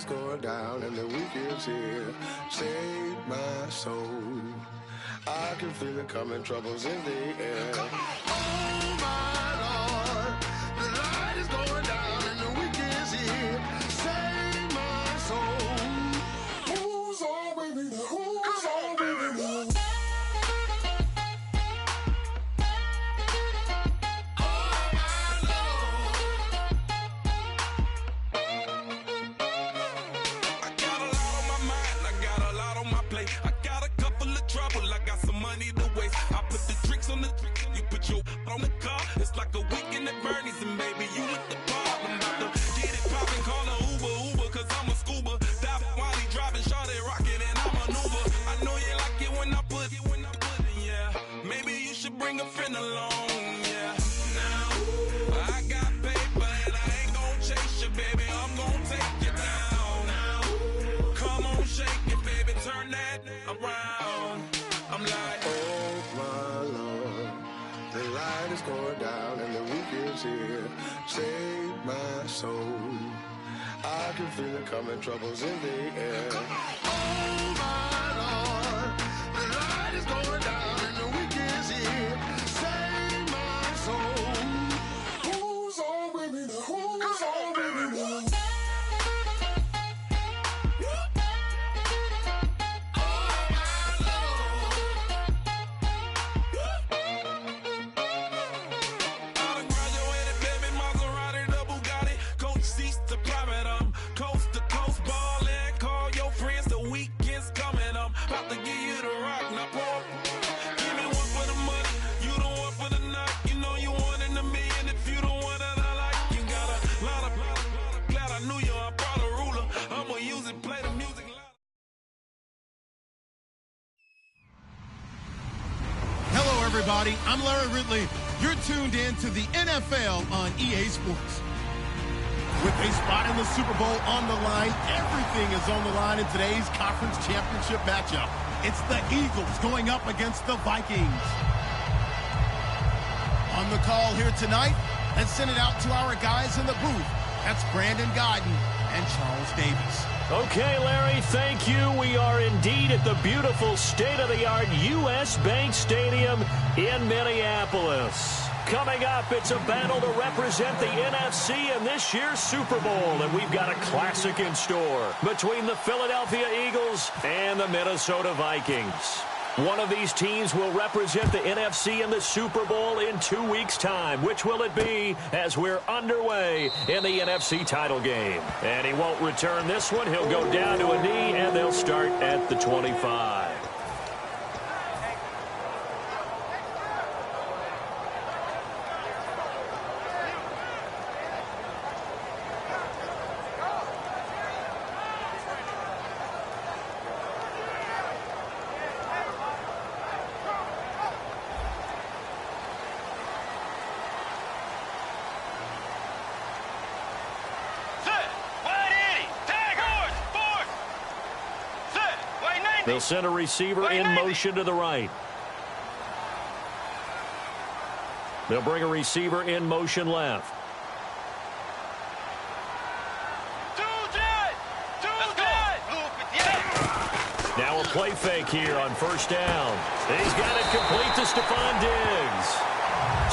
is going down and the weekend's here. Save my soul. I can feel it coming, troubles in the air. Oh my Lord, the light is going down and the weekend's here. Save my soul. Who's on with me now? Who's on with me now? On the car, it's like a weekend at Bernie's, and baby, you with the bar. I'm about to get it poppin', call a Uber, cause I'm a scuba. Dive while he driving, shawty rocket, and I maneuver. I know you like it when I put it, yeah. Maybe you should bring a friend along, yeah. Now, I got paper, and I ain't gon' chase you, baby, I'm gon' take you down. Now, come on, shake it, baby, turn that around. I'm like, oh my Lord, the light is going down and the weekend's here. Save my soul. I can feel it coming, troubles in the air. Oh my Lord, the light is going down and the weekend's here. Save my soul. Who's on with me now? Who's on with me now? Everybody, I'm Larry Ridley. You're tuned in to the NFL on EA Sports. With a spot in the Super Bowl on the line, everything is on the line in today's conference championship matchup. It's the Eagles going up against the Vikings. On the call here tonight, let's send it out to our guys in the booth. That's Brandon Godden and Charles Davis. Okay, Larry, thank you. We are indeed at the beautiful state-of-the-art U.S. Bank Stadium in Minneapolis. Coming up, it's a battle to represent the NFC in this year's Super Bowl, and we've got a classic in store between the Philadelphia Eagles and the Minnesota Vikings. One of these teams will represent the NFC in the Super Bowl in 2 weeks' time. Which will it be as we're underway in the NFC title game? And he won't return this one. He'll go down to a knee, and they'll start at the 25. They'll send a receiver in motion to the right. They'll bring a receiver in motion left. Now a play fake here on first down. He's got it complete to Stephon Diggs.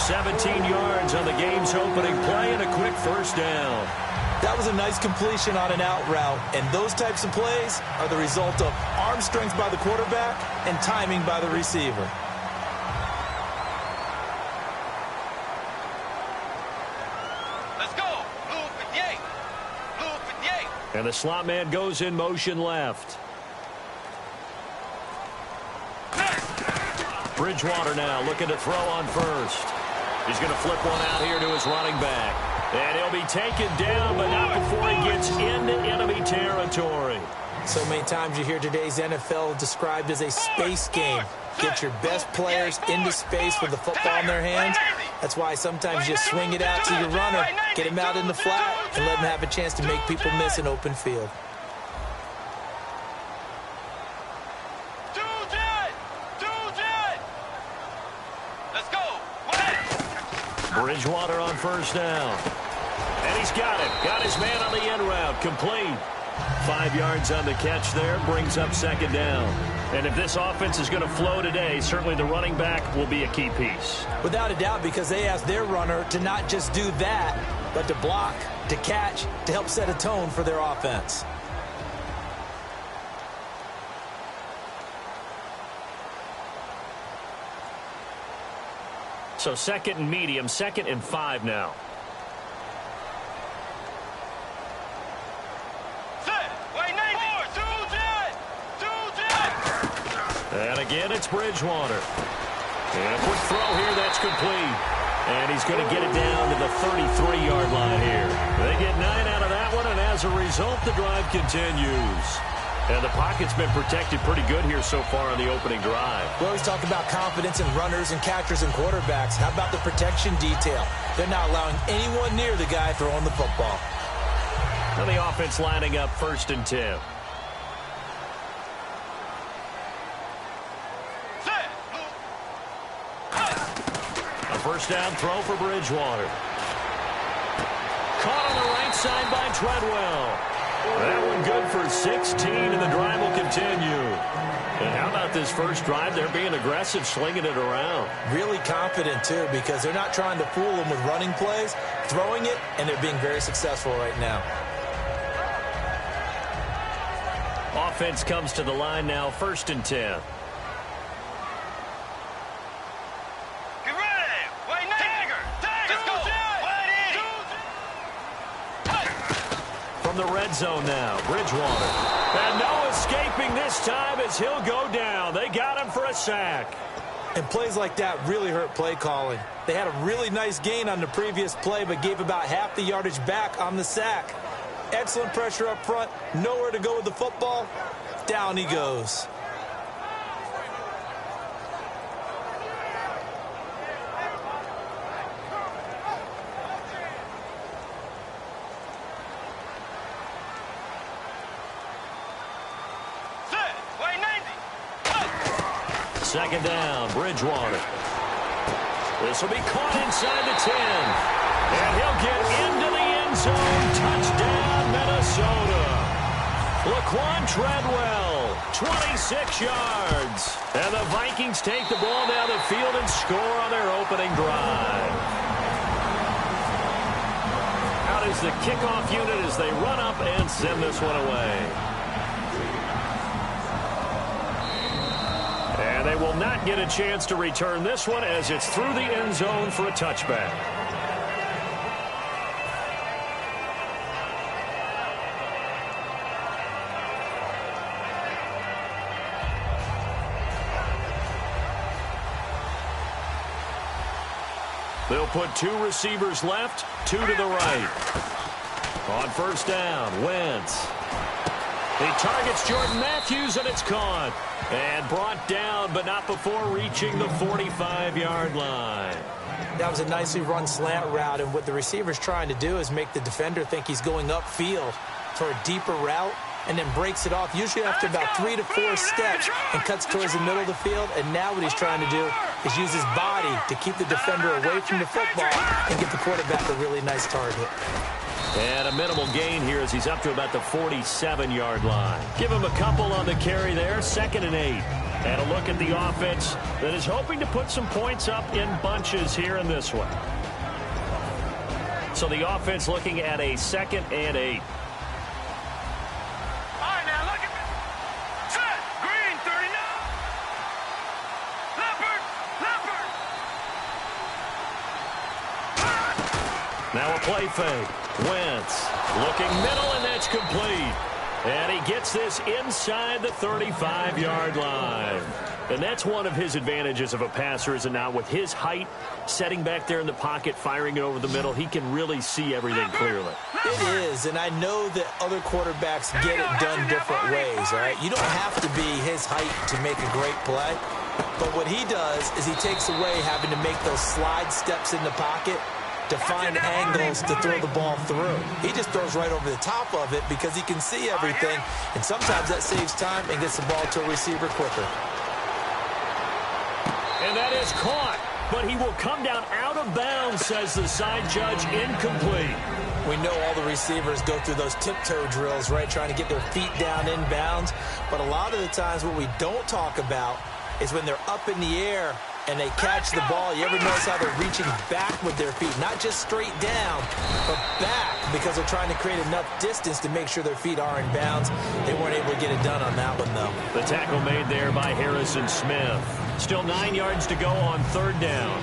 17 yards on the game's opening play and a quick first down. That was a nice completion on an out route, and those types of plays are the result of arm strength by the quarterback and timing by the receiver. Let's go. Blue 58. Blue 58. And the slot man goes in motion left. Bridgewater now looking to throw on first. He's going to flip one out here to his running back. And he'll be taken down, but not before he gets into enemy territory. So many times you hear today's NFL described as a space game. Get your best players into space with the football in their hands. That's why sometimes you swing it out to your runner, get him out in the flat, and let him have a chance to make people miss an open field. Bridgewater on first down. And he's got it. Got his man on the end route. Complete. 5 yards on the catch there, brings up second down. And if this offense is going to flow today, certainly the running back will be a key piece. Without a doubt, because they asked their runner to not just do that, but to block, to catch, to help set a tone for their offense. So second and medium, 2nd and 5 now. And again, it's Bridgewater. And a quick throw here, that's complete. And he's going to get it down to the 33-yard line here. They get 9 out of that one, and as a result, the drive continues. And the pocket's been protected pretty good here so far on the opening drive. We always talk about confidence in runners and catchers and quarterbacks. How about the protection detail? They're not allowing anyone near the guy throwing the football. And the offense lining up 1st and 10. First down throw for Bridgewater. Caught on the right side by Treadwell. That one good for 16, and the drive will continue. And how about this first drive? They're being aggressive, slinging it around. Really confident, too, because they're not trying to fool them with running plays, throwing it, and they're being very successful right now. Offense comes to the line now, 1st and 10. The red zone now, Bridgewater. And no escaping this time as he'll go down. They got him for a sack. And plays like that really hurt play calling. They had a really nice gain on the previous play, but gave about half the yardage back on the sack. Excellent pressure up front, nowhere to go with the football. Down he goes. Second down, Bridgewater. This will be caught inside the 10. And he'll get into the end zone. Touchdown, Minnesota. Laquan Treadwell, 26 yards. And the Vikings take the ball down the field and score on their opening drive. Out is the kickoff unit as they run up and send this one away. And they will not get a chance to return this one as it's through the end zone for a touchback. They'll put 2 receivers left, 2 to the right. On first down, Wentz. He targets Jordan Matthews, and it's caught. And brought down, but not before reaching the 45-yard line. That was a nicely run slant route, and what the receiver's trying to do is make the defender think he's going upfield for a deeper route, and then breaks it off, usually after about 3 to 4 steps, and cuts towards the middle of the field. And now what he's trying to do is use his body to keep the defender away from the football and give the quarterback a really nice target. And a minimal gain here as he's up to about the 47-yard line. Give him a couple on the carry there, 2nd and 8. And a look at the offense that is hoping to put some points up in bunches here in this one. So the offense looking at a 2nd and 8. All right, now look at me. Set. Green, 39. Leopard. Now a play fake. Wentz looking middle, and that's complete. And he gets this inside the 35-yard line. And that's one of his advantages of a passer, is it not? With his height, setting back there in the pocket, firing it over the middle, he can really see everything clearly. It is, and I know that other quarterbacks get it done different ways, all right? You don't have to be his height to make a great play. But what he does is he takes away having to make those slide steps in the pocket to find angles to throw the ball through. He just throws right over the top of it because he can see everything, and sometimes that saves time and gets the ball to a receiver quicker. And that is caught, but he will come down out of bounds, says the side judge, incomplete. We know all the receivers go through those tiptoe drills, right, trying to get their feet down inbounds. But a lot of the times what we don't talk about is when they're up in the air and they catch the ball. You ever notice how they're reaching back with their feet? Not just straight down, but back, because they're trying to create enough distance to make sure their feet are in bounds. They weren't able to get it done on that one, though. The tackle made there by Harrison Smith. Still 9 yards to go on third down.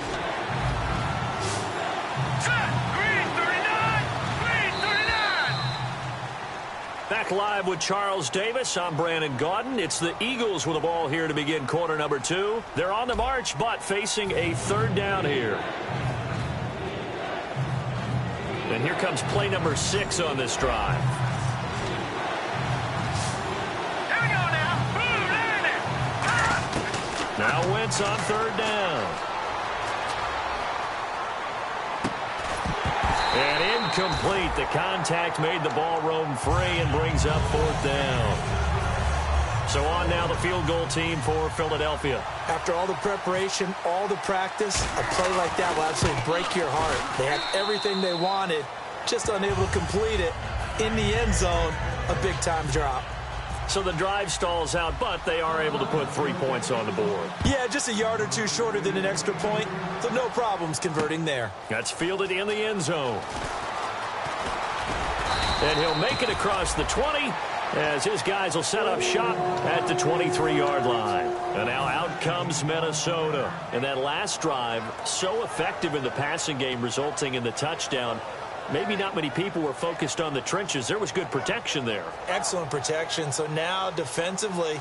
Back live with Charles Davis. I'm Brandon Gaudin. It's the Eagles with the ball here to begin quarter number 2. They're on the march, but facing a third down here. And here comes play number 6 on this drive. Here we go now. Boom, there. Now Wentz on third down. And incomplete. The contact made the ball roam free and brings up fourth down. So on now the field goal team for Philadelphia. After all the preparation, all the practice, a play like that will absolutely break your heart. They had everything they wanted, just unable to complete it. In the end zone, a big-time drop. So the drive stalls out, but they are able to put 3 points on the board. Yeah, just a yard or two shorter than an extra point, so no problems converting there. That's fielded in the end zone. And he'll make it across the 20 as his guys will set up shop at the 23-yard line. And now out comes Minnesota. And that last drive, so effective in the passing game, resulting in the touchdown. Maybe not many people were focused on the trenches. There was good protection there. Excellent protection. So now defensively,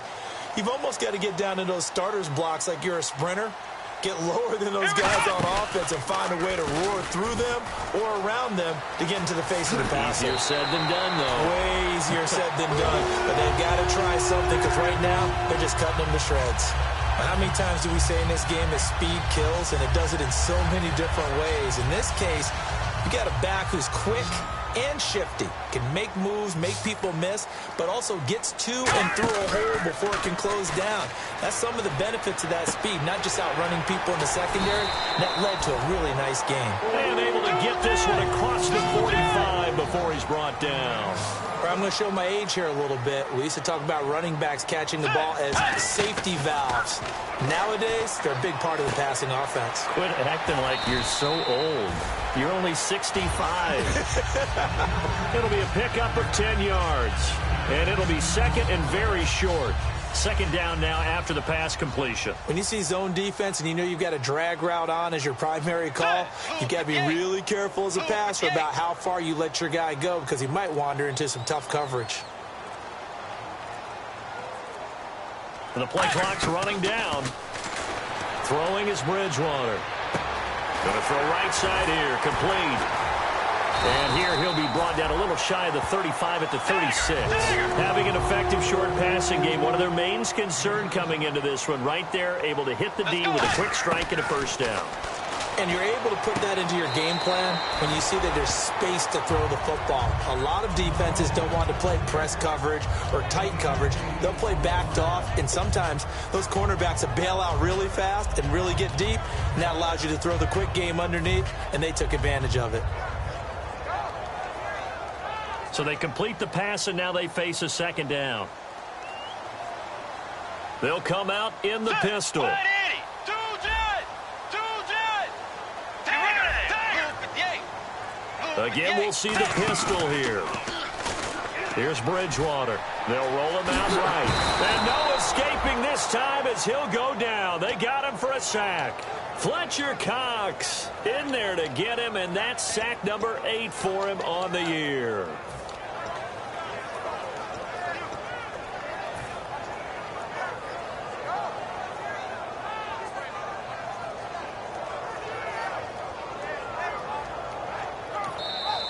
you've almost got to get down to those starters blocks like you're a sprinter. Get lower than those guys on offense and find a way to roar through them or around them to get into the face of the passer. Easier said than done, though. Way easier said than done. But they've got to try something, because right now they're just cutting them to shreds. How many times do we say in this game that speed kills, and it does it in so many different ways? In this case, you got a back who's quick and shifty, can make moves, make people miss, but also gets to and through a hole before it can close down. That's some of the benefits of that speed, not just outrunning people in the secondary. That led to a really nice game. And able to get this one across the 45 before he's brought down. I'm going to show my age here a little bit. We used to talk about running backs catching the ball as safety valves. Nowadays, they're a big part of the passing offense. Quit acting like you're so old. You're only 65. It'll be a pickup of 10 yards. And it'll be second and very short. Second down now after the pass completion. When you see zone defense and you know you've got a drag route on as your primary call, you've got to be really careful as a passer about how far you let your guy go, because he might wander into some tough coverage. And the play clock's running down. Throwing is Bridgewater. Going to throw right side here, complete. And here he'll be brought down a little shy of the 35 at the 36. Having an effective short passing game, one of their main concern coming into this one, right there, able to hit the D with a quick strike and a first down. And you're able to put that into your game plan when you see that there's space to throw the football. A lot of defenses don't want to play press coverage or tight coverage. They'll play backed off, and sometimes those cornerbacks will bail out really fast and really get deep, and that allows you to throw the quick game underneath, and they took advantage of it. So they complete the pass, and now they face a second down. They'll come out in the pistol. Again, we'll see the pistol here. Here's Bridgewater. They'll roll him out right. And no escaping this time as he'll go down. They got him for a sack. Fletcher Cox in there to get him, and that's sack number 8 for him on the year.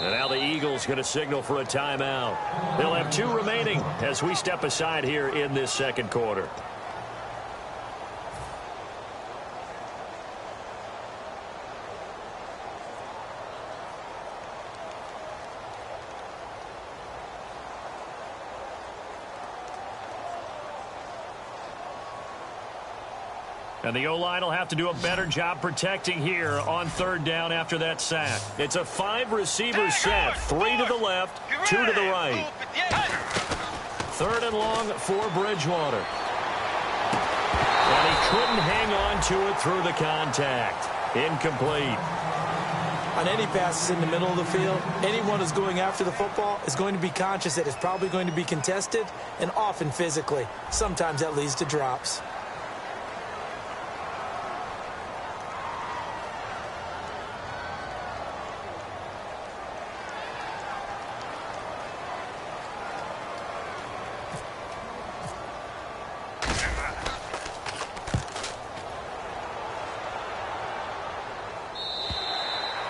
And now the Eagles going to signal for a timeout. They'll have 2 remaining as we step aside here in this second quarter. And the O-line will have to do a better job protecting here on third down after that sack. It's a 5-receiver set, 3 to the left, 2 to the right. Third and long for Bridgewater. And he couldn't hang on to it through the contact. Incomplete. On any passes in the middle of the field, anyone who's going after the football is going to be conscious that it's probably going to be contested, and often physically. Sometimes that leads to drops.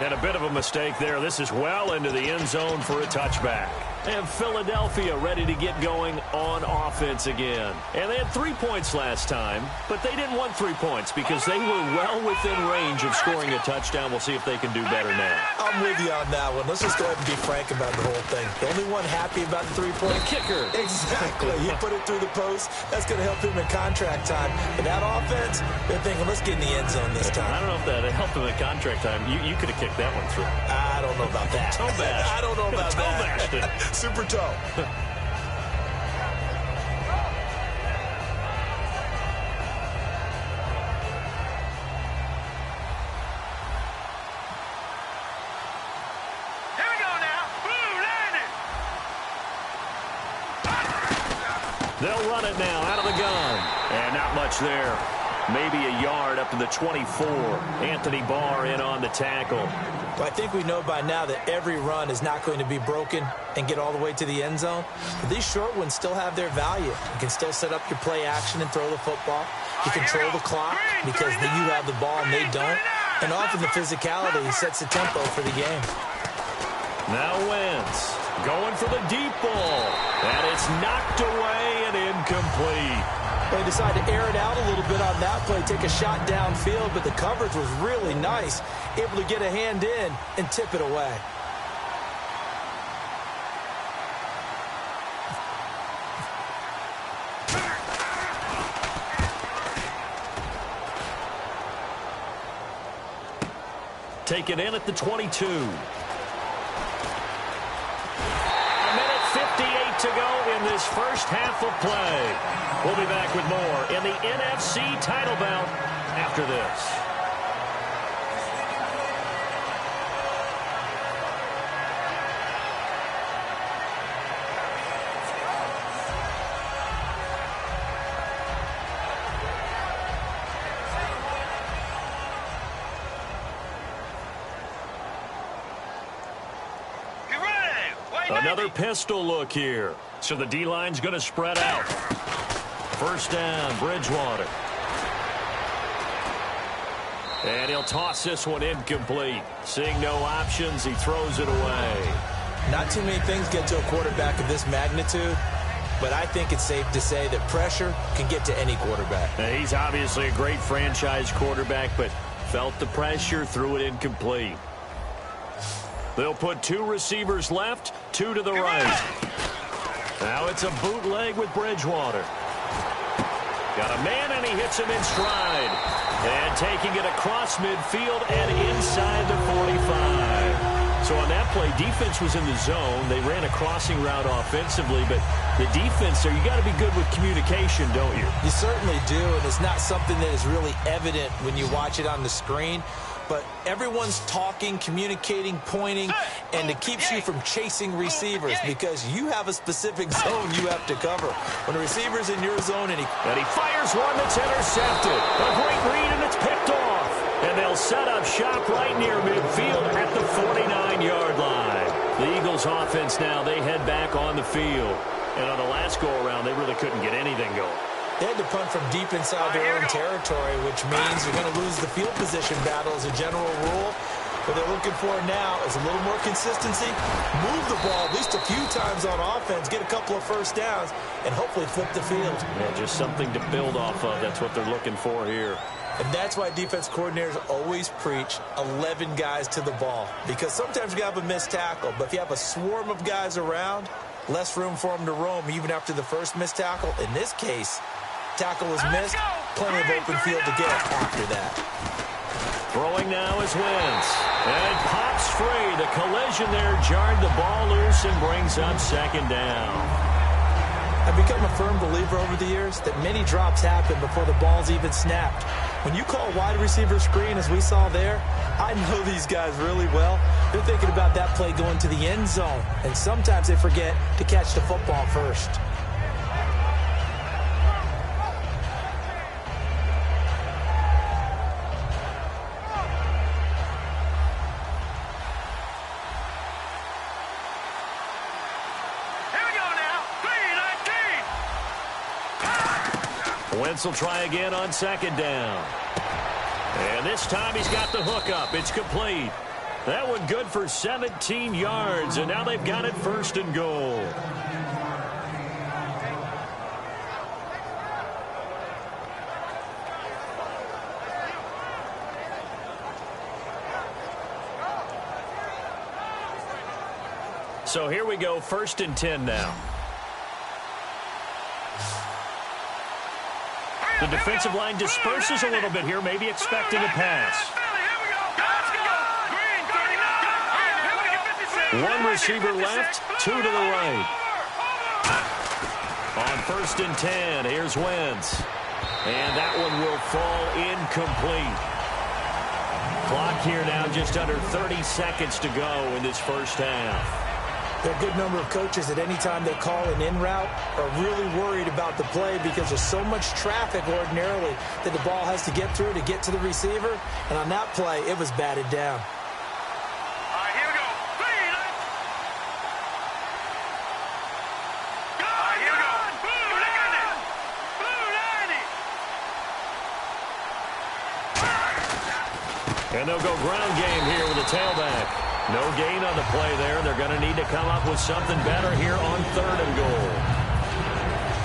And a bit of a mistake there. This is well into the end zone for a touchback. And Philadelphia ready to get going on offense again. And they had 3 points last time, but they didn't want 3 points because they were well within range of scoring a touchdown. We'll see if they can do better now. I'm with you on that one. Let's just go ahead and be frank about the whole thing. The only one happy about the 3-point kicker. Exactly. He put it through the post. That's going to help him in contract time. But that offense, they're thinking, let's get in the end zone this time. I don't know if that helped him in contract time. You could have kicked that one through. I don't know about that. Toe bash. I don't know about that. Toe bashed it. Super toe. They'll run it now out of the gun. And not much there. Maybe a yard up to the 24. Anthony Barr in on the tackle. Well, I think we know by now that every run is not going to be broken and get all the way to the end zone. But these short ones still have their value. You can still set up your play action and throw the football. You control the clock because you have the ball and they don't. And often the physicality sets the tempo for the game. Now Wentz going for the deep ball. And it's knocked away and incomplete. They decided to air it out a little bit on that play, take a shot downfield, but the coverage was really nice, able to get a hand in and tip it away. Take it in at the 22. To go in this first half of play. We'll be back with more in the NFC title bout after this. Another pistol look here. So the D-line's going to spread out. First down, Bridgewater. And he'll toss this one incomplete. Seeing no options, he throws it away. Not too many things get to a quarterback of this magnitude, but I think it's safe to say that pressure can get to any quarterback. Now, he's obviously a great franchise quarterback, but felt the pressure, threw it incomplete. They'll put 2 receivers left, 2 to the right. Now it's a bootleg with Bridgewater. Got a man, and he hits him in stride. And taking it across midfield and inside the 45. So on that play, defense was in the zone. They ran a crossing route offensively, but the defense there, you got to be good with communication, don't you? You certainly do, and it's not something that is really evident when you watch it on the screen. But everyone's talking, communicating, pointing, and it keeps you from chasing receivers because you have a specific zone you have to cover. When a receiver's in your zone and he fires one that's intercepted. A great read, and it's picked off. And they'll set up shop right near midfield at the 49-yard line. The Eagles offense now, they head back on the field. And on the last go-around, they really couldn't get anything going. They had to punt from deep inside their own territory, which means you're going to lose the field position battle as a general rule. What they're looking for now is a little more consistency, move the ball at least a few times on offense, get a couple of first downs, and hopefully flip the field. Yeah, just something to build off of. That's what they're looking for here. And that's why defense coordinators always preach 11 guys to the ball, because sometimes you have a missed tackle, but if you have a swarm of guys around, less room for them to roam even after the first missed tackle. In this case, tackle was missed, plenty of open field to get after that. Throwing now is Wentz. And it pops free. The collision there jarred the ball loose and brings up second down. I've become a firm believer over the years that many drops happen before the ball's even snapped. When you call a wide receiver screen, as we saw there, I know these guys really well. They're thinking about that play going to the end zone, and sometimes they forget to catch the football first. Wentz will try again on second down. And this time he's got the hook up. It's complete. That one good for 17 yards, and now they've got it first and goal. So here we go, first and 10 now. The defensive line disperses a little bit here, maybe expecting a pass. One receiver left, two to the right. On first and 10, here's Wentz. And that one will fall incomplete. Clock here now just under 30 seconds to go in this first half. There are a good number of coaches that any time they call an in route are really worried about the play because there's so much traffic ordinarily that the ball has to get through to get to the receiver. And on that play, it was batted down. All right, here we go. All right, here we go. Blue 90. And they'll go ground game here with a tailback. No gain on the play there. They're going to need to come up with something better here on third and goal.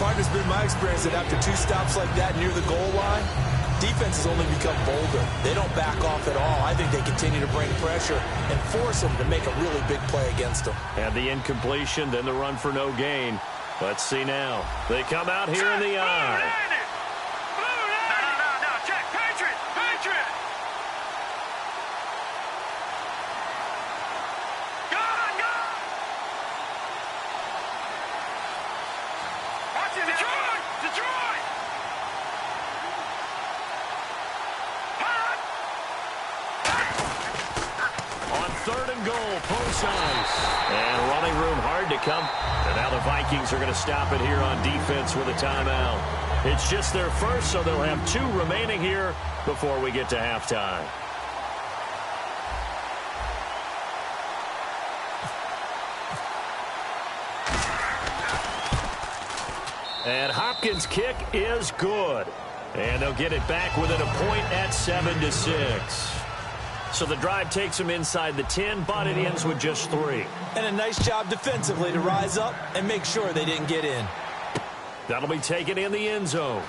Partner's been my experience that after two stops like that near the goal line, defenses only become bolder. They don't back off at all. I think they continue to bring pressure and force them to make a really big play against them. And the incompletion, then the run for no gain. Let's see now. They come out here in the eye. No, check. Patriot. Detroit! On third and goal, post ice. And running room hard to come. And now the Vikings are going to stop it here on defense with a timeout. It's just their first, so they'll have two remaining here before we get to halftime. And Hopkins' kick is good. And they'll get it back within a point at 7-6. So the drive takes them inside the 10, but it ends with just 3. And a nice job defensively to rise up and make sure they didn't get in. That'll be taken in the end zone.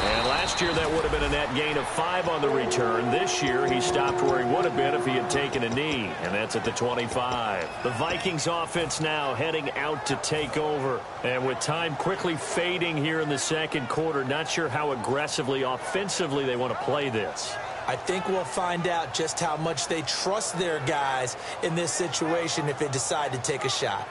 And last year that would have been a net gain of 5 on the return. This year he stopped where he would have been if he had taken a knee, and that's at the 25. The Vikings offense now heading out to take over. And with time quickly fading here in the second quarter, not sure how aggressively, offensively they want to play this. I think we'll find out just how much they trust their guys in this situation if they decide to take a shot.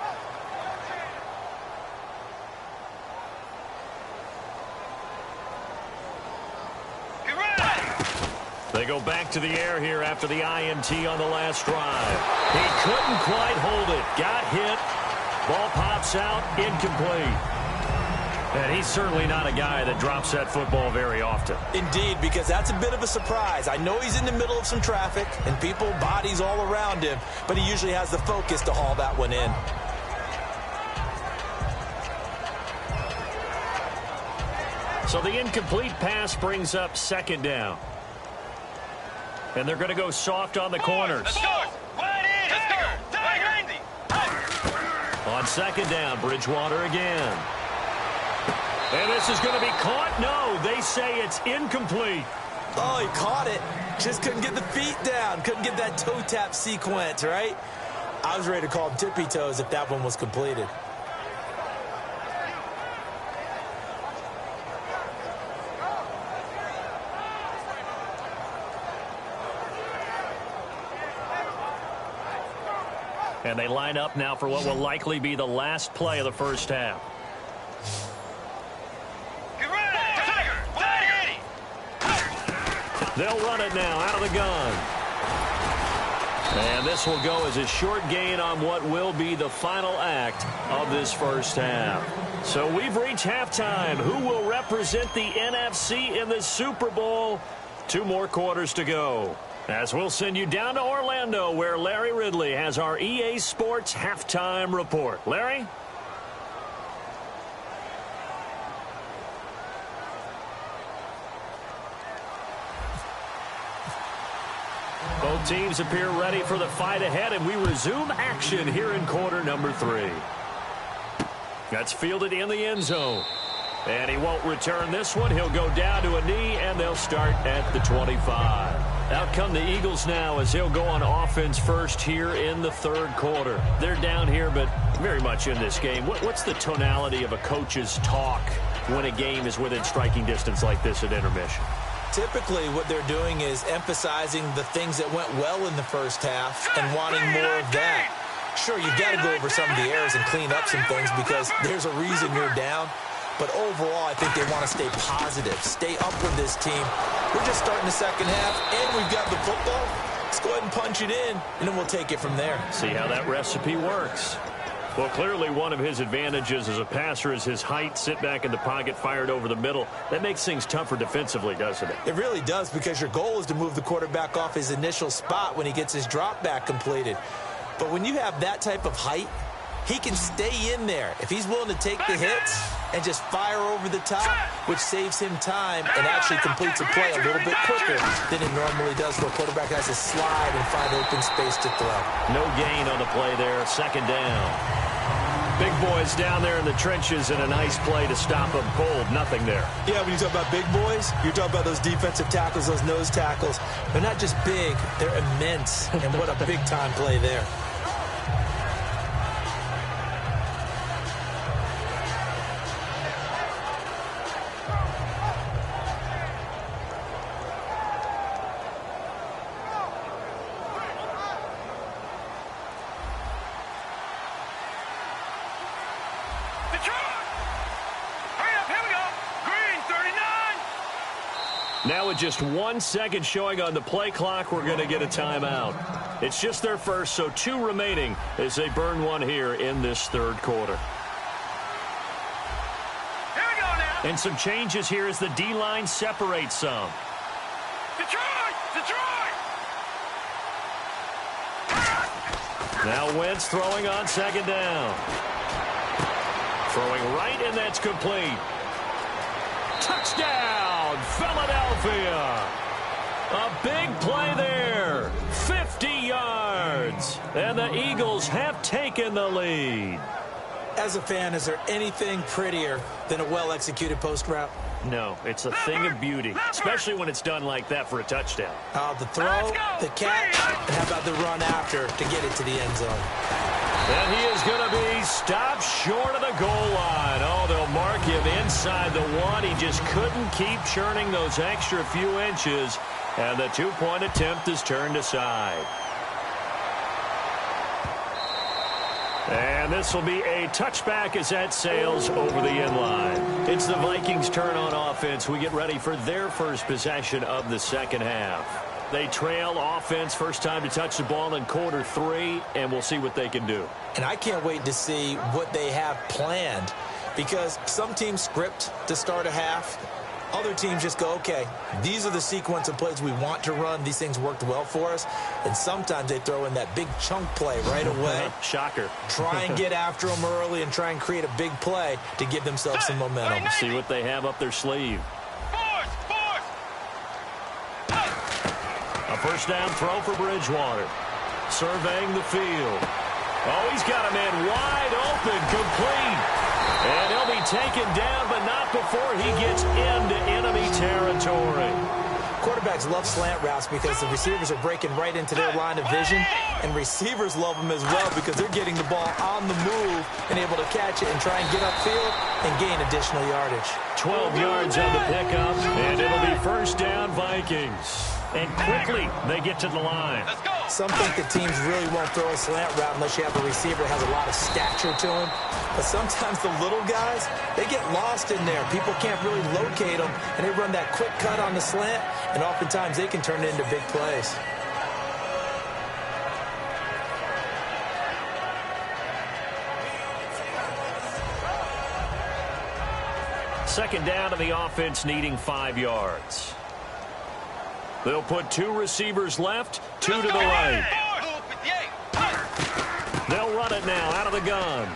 They go back to the air here after the INT on the last drive. He couldn't quite hold it. Got hit. Ball pops out. Incomplete. And he's certainly not a guy that drops that football very often. Indeed, because that's a bit of a surprise. I know he's in the middle of some traffic and people, bodies all around him, but he usually has the focus to haul that one in. So the incomplete pass brings up second down. And they're going to go soft on the corners. Let's go. On second down, Bridgewater again. And this is going to be caught. No, they say it's incomplete. Oh, he caught it. Just couldn't get the feet down. Couldn't get that toe tap sequence, right? I was ready to call him tippy toes if that one was completed. And they line up now for what will likely be the last play of the first half. They'll run it now out of the gun. And this will go as a short gain on what will be the final act of this first half. So we've reached halftime. Who will represent the NFC in the Super Bowl? 2 more quarters to go. As we'll send you down to Orlando, where Larry Ridley has our EA Sports halftime report. Larry? Both teams appear ready for the fight ahead, and we resume action here in quarter number 3. That's fielded in the end zone. And he won't return this one. He'll go down to a knee, and they'll start at the 25. Out come the Eagles now as they'll go on offense first here in the third quarter. They're down here, but very much in this game. What's the tonality of a coach's talk when a game is within striking distance like this at intermission? Typically, what they're doing is emphasizing the things that went well in the first half and wanting more of that. Sure, you've got to go over some of the errors and clean up some things because there's a reason you're down. But overall, I think they want to stay positive, stay up with this team. We're just starting the second half, and we've got the football. Let's go ahead and punch it in, and then we'll take it from there. See how that recipe works. Well, clearly one of his advantages as a passer is his height, sit back in the pocket, fired over the middle. That makes things tougher defensively, doesn't it? It really does, because your goal is to move the quarterback off his initial spot when he gets his drop back completed. But when you have that type of height, he can stay in there if he's willing to take the hits and just fire over the top, which saves him time and actually completes a play a little bit quicker than it normally does where a quarterback has to slide and find open space to throw. No gain on the play there, second down. Big boys down there in the trenches, and a nice play to stop them cold. Nothing there. Yeah, when you talk about big boys, you're talking about those defensive tackles, those nose tackles. They're not just big, they're immense, and what a big-time play there. Now with just 1 second showing on the play clock, we're going to get a timeout. It's just their first, so 2 remaining as they burn one here in this third quarter. Here we go now. And some changes here as the D-line separates some. Detroit! Detroit! Now Wentz throwing on second down. Throwing right, and that's complete. Touchdown, Philadelphia. A big play there. 50 yards. And the Eagles have taken the lead. As a fan, is there anything prettier than a well-executed post route? No, it's a thing of beauty, especially when it's done like that for a touchdown. The throw, the catch, and how about the run after to get it to the end zone? And he is going to be stopped short of the goal line. Oh, they'll mark him inside the 1. He just couldn't keep churning those extra few inches, and the 2-point attempt is turned aside. And this will be a touchback as that sails over the end line. It's the Vikings' turn on offense. We get ready for their first possession of the second half. They trail offense, first time to touch the ball in quarter 3, and we'll see what they can do. And I can't wait to see what they have planned, because some teams script to start a half. Other teams just go, okay, these are the sequence of plays we want to run. These things worked well for us. And sometimes they throw in that big chunk play right away. Shocker. Try and get after them early and try and create a big play to give themselves some momentum. See what they have up their sleeve. A first down throw for Bridgewater. Surveying the field. Oh, he's got a man wide open, complete. And he'll be taken down, but not before he gets into enemy territory. Quarterbacks love slant routes because the receivers are breaking right into their line of vision, and receivers love them as well because they're getting the ball on the move and able to catch it and try and get upfield and gain additional yardage. 12 yards on the pickup, and it'll be first down Vikings. And quickly they get to the line. Some think that teams really won't throw a slant route unless you have a receiver that has a lot of stature to him. But sometimes the little guys, they get lost in there. People can't really locate them, and they run that quick cut on the slant, and oftentimes they can turn it into big plays. Second down to the offense, needing 5 yards. They'll put 2 receivers left, 2 to the right. They'll run it now out of the gun.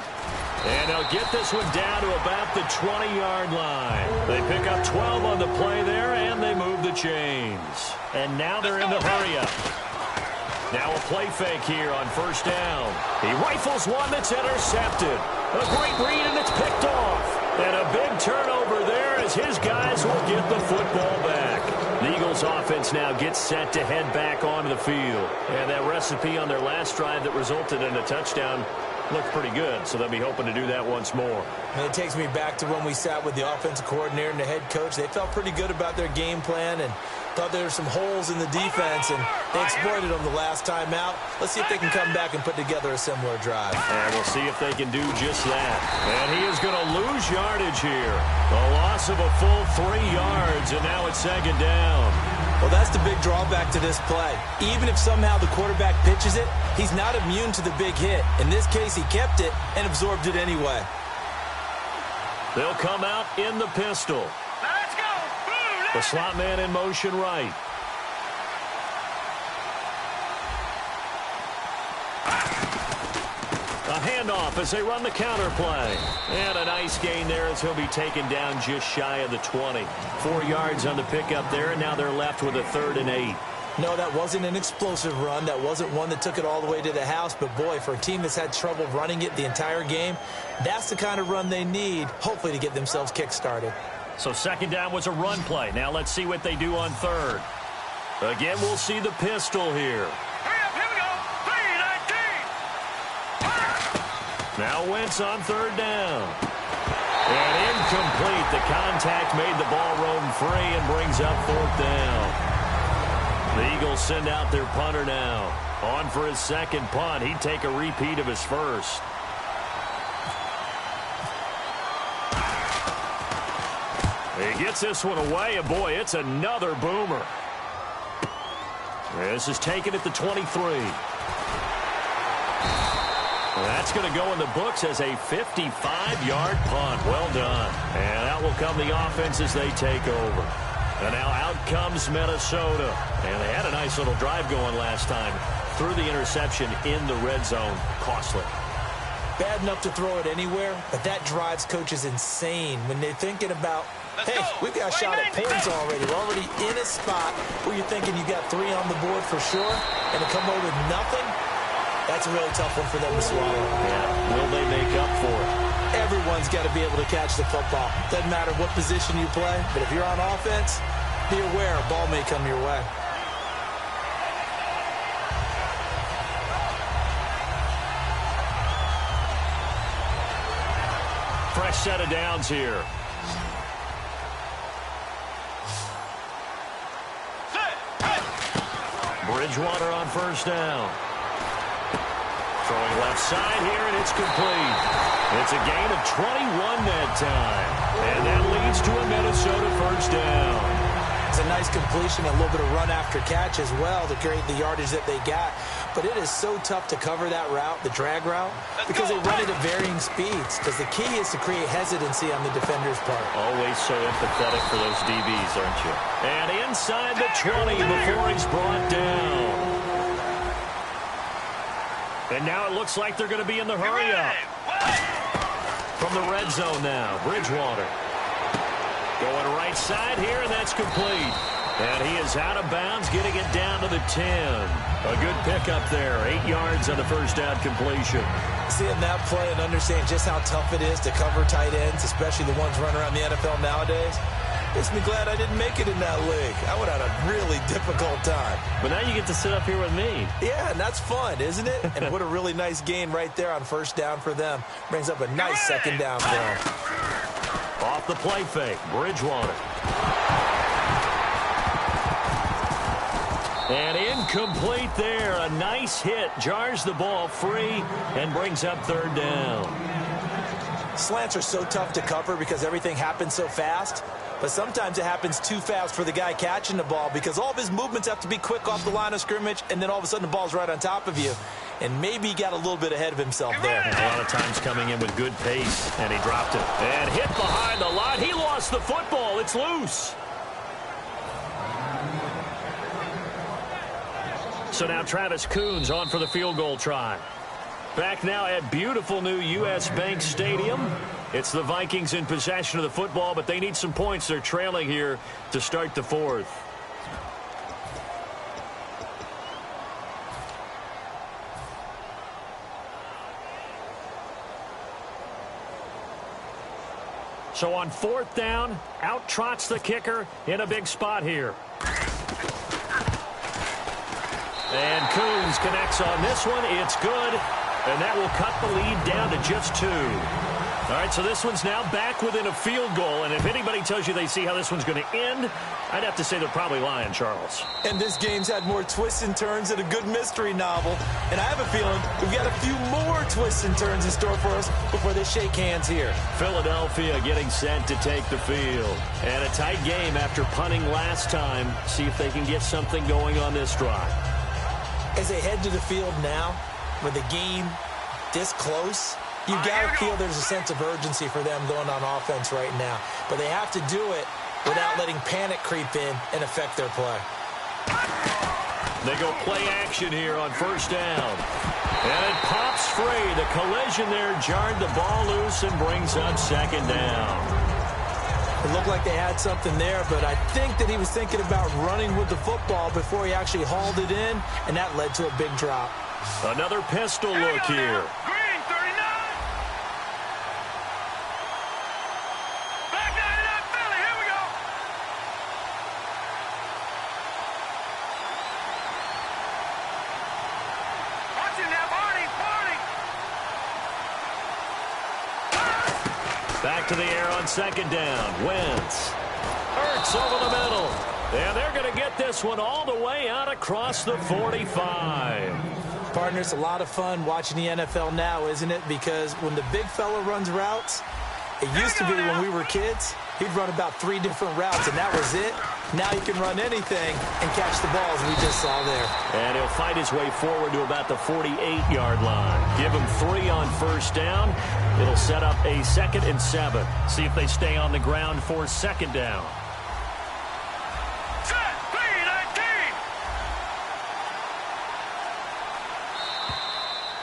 And they'll get this one down to about the 20-yard line. They pick up 12 on the play there, and they move the chains. And now they're in the hurry-up. Now a play fake here on first down. He rifles one that's intercepted. A great read, and it's picked off. And a big turnover there as his guys will get the football back. The Eagles offense now gets set to head back onto the field. And that recipe on their last drive that resulted in a touchdown looked pretty good, so they'll be hoping to do that once more. And it takes me back to when we sat with the offensive coordinator and the head coach. They felt pretty good about their game plan and thought there were some holes in the defense, and they exploited them the last time out. Let's see if they can come back and put together a similar drive. And we'll see if they can do just that. And he is going to lose yardage here. A loss of a full 3 yards, and now it's second down. Well, that's the big drawback to this play. Even if somehow the quarterback pitches it, he's not immune to the big hit. In this case, he kept it and absorbed it anyway. They'll come out in the pistol. Let's go. The slot man in motion right. A handoff as they run the counter play. And a nice gain there as he'll be taken down just shy of the 20. 4 yards on the pickup there, and now they're left with a 3rd and 8. No, that wasn't an explosive run. That wasn't one that took it all the way to the house. But, boy, for a team that's had trouble running it the entire game, that's the kind of run they need, hopefully, to get themselves kick-started. So second down was a run play. Now let's see what they do on third. Again, we'll see the pistol here. Hurry up, here we go. 3-19. Now Wentz on third down. And incomplete. The contact made the ball roam free and brings up 4th down. The Eagles send out their punter now. On for his second punt. He'd take a repeat of his first. He gets this one away, and boy, it's another boomer. This is taken at the 23. That's going to go in the books as a 55-yard punt. Well done. And out will come the offense as they take over. And now out comes Minnesota. And they had a nice little drive going last time. Threw the interception in the red zone. Costly. Bad enough to throw it anywhere, but that drives coaches insane when they're thinking about, hey, we've got a shot at points already. We're already in a spot where you're thinking you got 3 on the board for sure, and to come away with nothing, that's a really tough one for them to swallow. Yeah, will they make up for it? Everyone's got to be able to catch the football. Doesn't matter what position you play, but if you're on offense, be aware a ball may come your way. Fresh set of downs here. Bridgewater on first down. Throwing left side here, and it's complete. It's a gain of 21 that time. And that leads to a Minnesota first down. It's a nice completion, a little bit of run after catch as well to create the yardage that they got. But it is so tough to cover that route, the drag route, because they run it at varying speeds. Because the key is to create hesitancy on the defender's part. Always so empathetic for those DBs, aren't you? And inside the 20 before he's brought down. And now it looks like they're going to be in the hurry-up. From the red zone now, Bridgewater. Going right side here, and that's complete. And he is out of bounds, getting it down to the 10. A good pickup there, 8 yards on the first down completion. Seeing that play and understanding just how tough it is to cover tight ends, especially the ones running around the NFL nowadays, makes me glad I didn't make it in that league. I would have had a really difficult time. But now you get to sit up here with me. Yeah, and that's fun, isn't it? And what a really nice gain right there on first down for them. Brings up a nice second down for them. Off the play fake, Bridgewater. And incomplete there. A nice hit. Jars the ball free and brings up third down. Slants are so tough to cover because everything happens so fast. But sometimes it happens too fast for the guy catching the ball because all of his movements have to be quick off the line of scrimmage, and then all of a sudden the ball's right on top of you. And maybe he got a little bit ahead of himself there. And a lot of times coming in with good pace, and he dropped it. And hit behind the line. He lost the football. It's loose. So now Travis Coons on for the field goal try. Back now at beautiful new U.S. Bank Stadium. It's the Vikings in possession of the football, but they need some points. They're trailing here to start the fourth. So on fourth down, out trots the kicker in a big spot here. And Coons connects on this one. It's good. And that will cut the lead down to just 2. All right, so this one's now back within a field goal. And if anybody tells you they see how this one's going to end, I'd have to say they're probably lying, Charles. And this game's had more twists and turns than a good mystery novel. And I have a feeling we've got a few more twists and turns in store for us before they shake hands here. Philadelphia getting set to take the field. And a tight game after punting last time. See if they can get something going on this drive. As they head to the field now, with the game this close, you've got to feel there's a sense of urgency for them going on offense right now. But they have to do it without letting panic creep in and affect their play. They go play action here on first down. And it pops free. The collision there jarred the ball loose and brings up second down. It looked like they had something there, but I think that he was thinking about running with the football before he actually hauled it in, and that led to a big drop. Another pistol look here. Green 39. Back 99 Philly. Here we go. Watch him now, Barney. Back to the air on second down. Wentz. Hurts over the middle. And they're going to get this one all the way out across the 45. Partner, it's a lot of fun watching the NFL now, isn't it? Because when the big fella runs routes, it used to be when we were kids, he'd run about 3 different routes, and that was it. Now he can run anything and catch the balls we just saw there. And he'll fight his way forward to about the 48-yard line. Give him 3 on first down. It'll set up a 2nd and 7. See if they stay on the ground for second down. Set. Green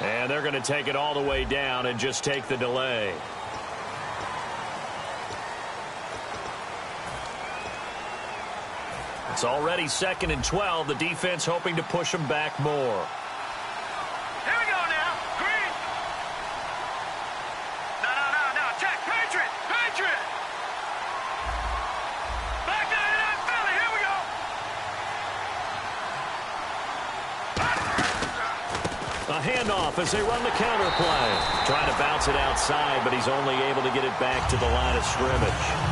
19. And they're going to take it all the way down and just take the delay. It's already 2nd and 12. The defense hoping to push them back more. Here we go now. Green. No. Check. Patriot. Back 99 Philly. Here we go. A handoff as they run the counter play. Trying to bounce it outside, but he's only able to get it back to the line of scrimmage.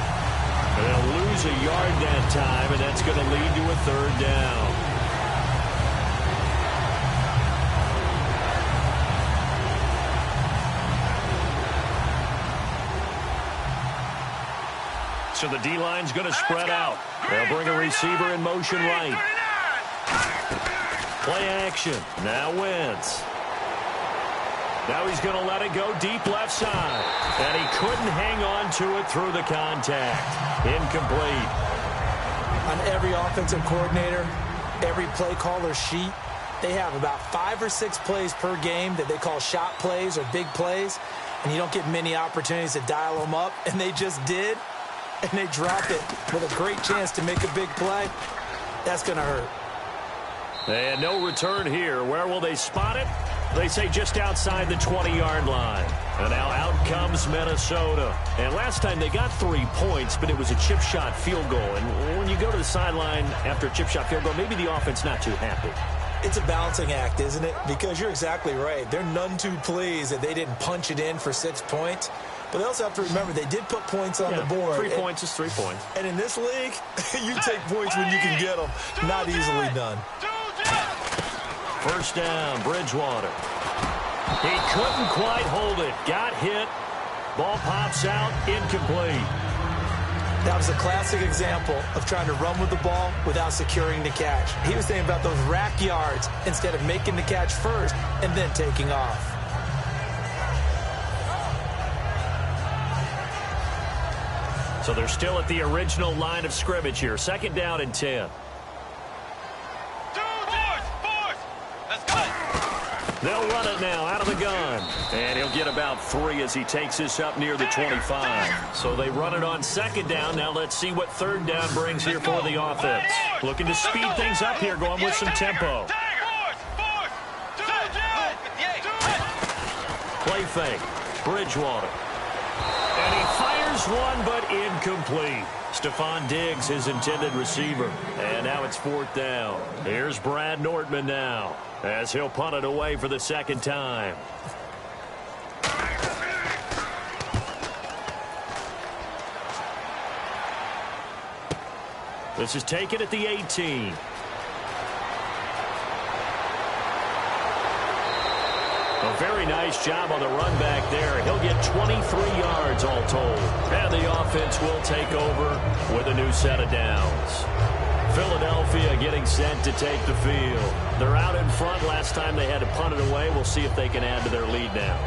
And they'll lose a yard that time, and that's going to lead to a 3rd down. So the D-line's going to spread out. They'll bring a receiver in motion right. Play action. Now Wentz. Now he's going to let it go deep left side. And he couldn't hang on to it through the contact. Incomplete. On every offensive coordinator, every play caller sheet, they have about 5 or 6 plays per game that they call shot plays or big plays. And you don't get many opportunities to dial them up. And they just did. And they drop it with a great chance to make a big play. That's going to hurt. And no return here. Where will they spot it? They say just outside the 20-yard line. And now out comes Minnesota. And last time they got 3 points, but it was a chip shot field goal. And when you go to the sideline after a chip shot field goal, maybe the offense not too happy. It's a balancing act, isn't it? Because you're exactly right. They're none too pleased that they didn't punch it in for 6 points. But they also have to remember they did put points on the board. 3 points is 3 points. And in this league, you take points when you can get them. Not easily done. First down, Bridgewater. He couldn't quite hold it. Got hit. Ball pops out, incomplete. That was a classic example of trying to run with the ball without securing the catch. He was thinking about those rack yards instead of making the catch first and then taking off. So they're still at the original line of scrimmage here. Second down and 10. Let's go. They'll run it now out of the gun. And he'll get about 3 as he takes this up near the 25. So they run it on second down. Now let's see what third down brings here for the offense. Looking to speed things up here, going with some tempo. Play fake. Bridgewater. And he fires one, but incomplete. Stephon Diggs, his intended receiver. And now it's fourth down. Here's Brad Nortman now, as he'll punt it away for the second time. This is taken at the 18. A very nice job on the run back there. He'll get 23 yards all told. And the offense will take over with a new set of downs. Philadelphia getting set to take the field. They're out in front. Last time they had to punt it away. We'll see if they can add to their lead now.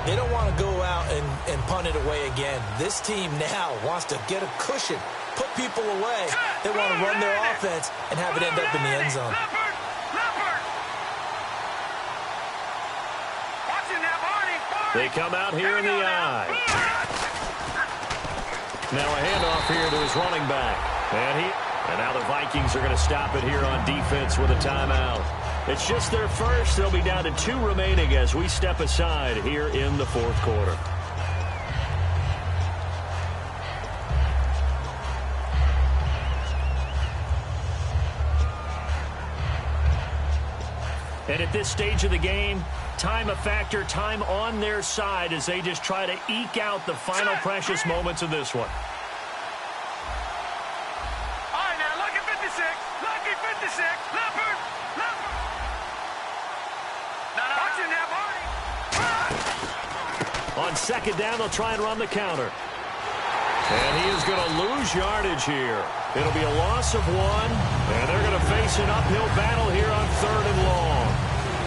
They don't want to go out and punt it away again. This team now wants to get a cushion, put people away. They want to run their offense and have it end up in the end zone. They come out here in the eye. Now a handoff here to his running back. And now the Vikings are going to stop it here on defense with a timeout. It's just their first. They'll be down to 2 remaining as we step aside here in the fourth quarter. And at this stage of the game, time a factor, time on their side as they just try to eke out the final precious moments of this one. All right, now, lucky 56. Lucky 56. Leopard. Watch it now, Barney. On second down, they'll try and run the counter. And he is going to lose yardage here. It'll be a loss of 1, and they're going to face an uphill battle here on third and long.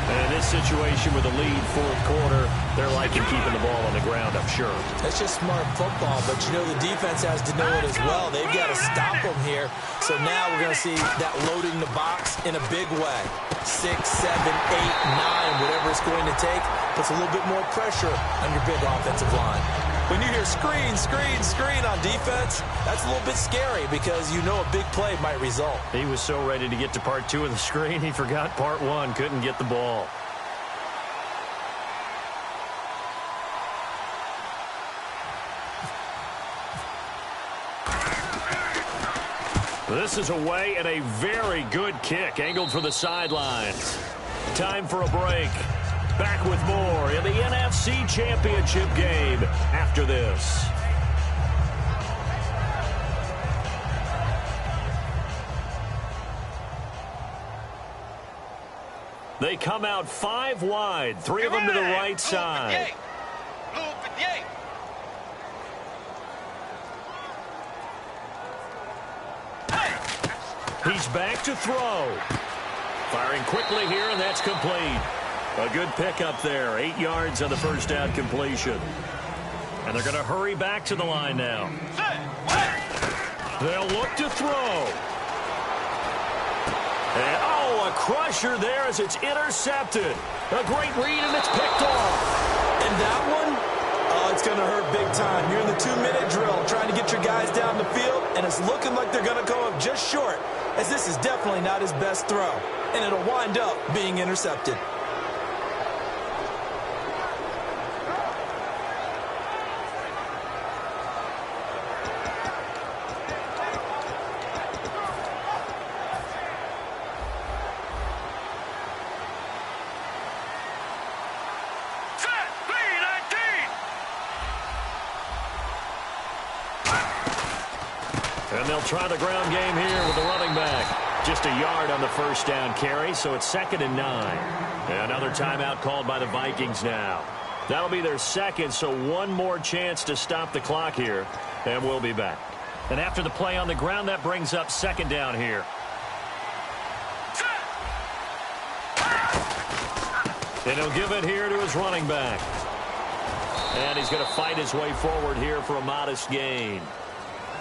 And in this situation with a lead fourth quarter, they're liking keeping the ball on the ground, I'm sure. That's just smart football, but you know the defense has to know it as well. They've got to stop them here. So now we're going to see that loading the box in a big way. 6, 7, 8, 9, whatever it's going to take, puts a little bit more pressure on your big offensive line. When you hear screen, screen, screen on defense, that's a little bit scary because you know a big play might result. He was so ready to get to part 2 of the screen, he forgot part 1, couldn't get the ball. This is away and a very good kick, angled for the sidelines. Time for a break. Back with more in the NFC Championship game after this. They come out 5 wide, 3 of them to the right side. He's back to throw. Firing quickly here, and that's complete. A good pickup there. 8 yards on the first down completion. And they're going to hurry back to the line now. They'll look to throw. And, oh, a crusher there as it's intercepted. A great read, and it's picked off. And that one, oh, it's going to hurt big time. You're in the 2-minute drill trying to get your guys down the field, and it's looking like they're going to go up just short, as this is definitely not his best throw. And it'll wind up being intercepted. And they'll try the ground game here with the running back. Just a yard on the first down carry, so it's 2nd and 9. Another timeout called by the Vikings now. That'll be their second, so one more chance to stop the clock here, and we'll be back. And after the play on the ground, that brings up 2nd down here. And he'll give it here to his running back. And he's going to fight his way forward here for a modest gain.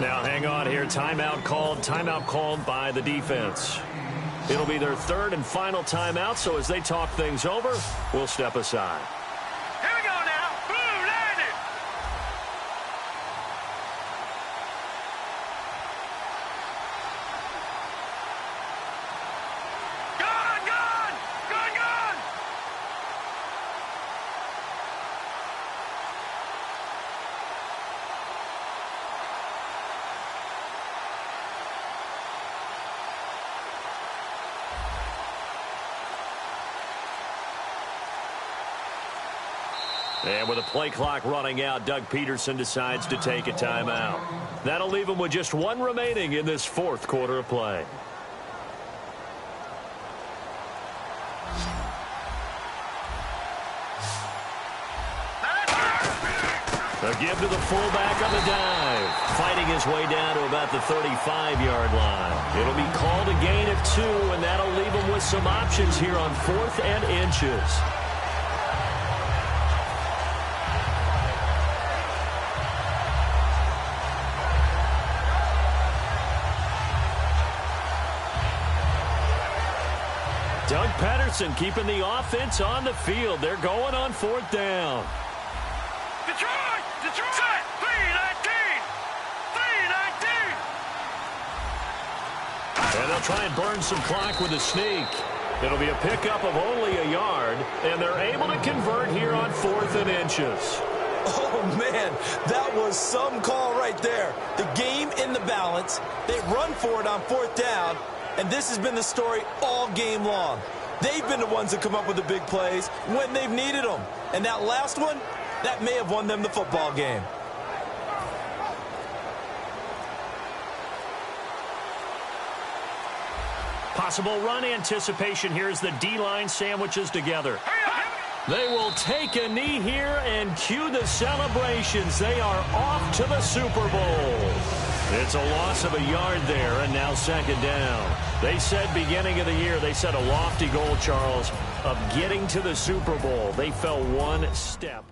Now, hang on here. Timeout called by the defense. It'll be their 3rd and final timeout, so as they talk things over, we'll step aside. Here we go now. Boom, landed. Gone, gone, gone, gone. And with a play clock running out, Doug Peterson decides to take a timeout. That'll leave him with just one remaining in this 4th quarter of play. A give to the fullback on the dive. Fighting his way down to about the 35-yard line. It'll be called a gain of 2, and that'll leave him with some options here on 4th and inches. Doug Peterson keeping the offense on the field. They're going on 4th down. Detroit! Detroit! 319! 319! And they'll try and burn some clock with a sneak. It'll be a pickup of only a yard, and they're able to convert here on 4th and inches. Oh, man, that was some call right there. The game in the balance. They run for it on 4th down, and this has been the story all game long. They've been the ones that come up with the big plays when they've needed them. And that last one, that may have won them the football game. Possible run anticipation here as the D-line sandwiches together. They will take a knee here and cue the celebrations. They are off to the Super Bowl. It's a loss of a yard there, and now 2nd down. They said beginning of the year, they set a lofty goal, Charles, of getting to the Super Bowl. They fell one step.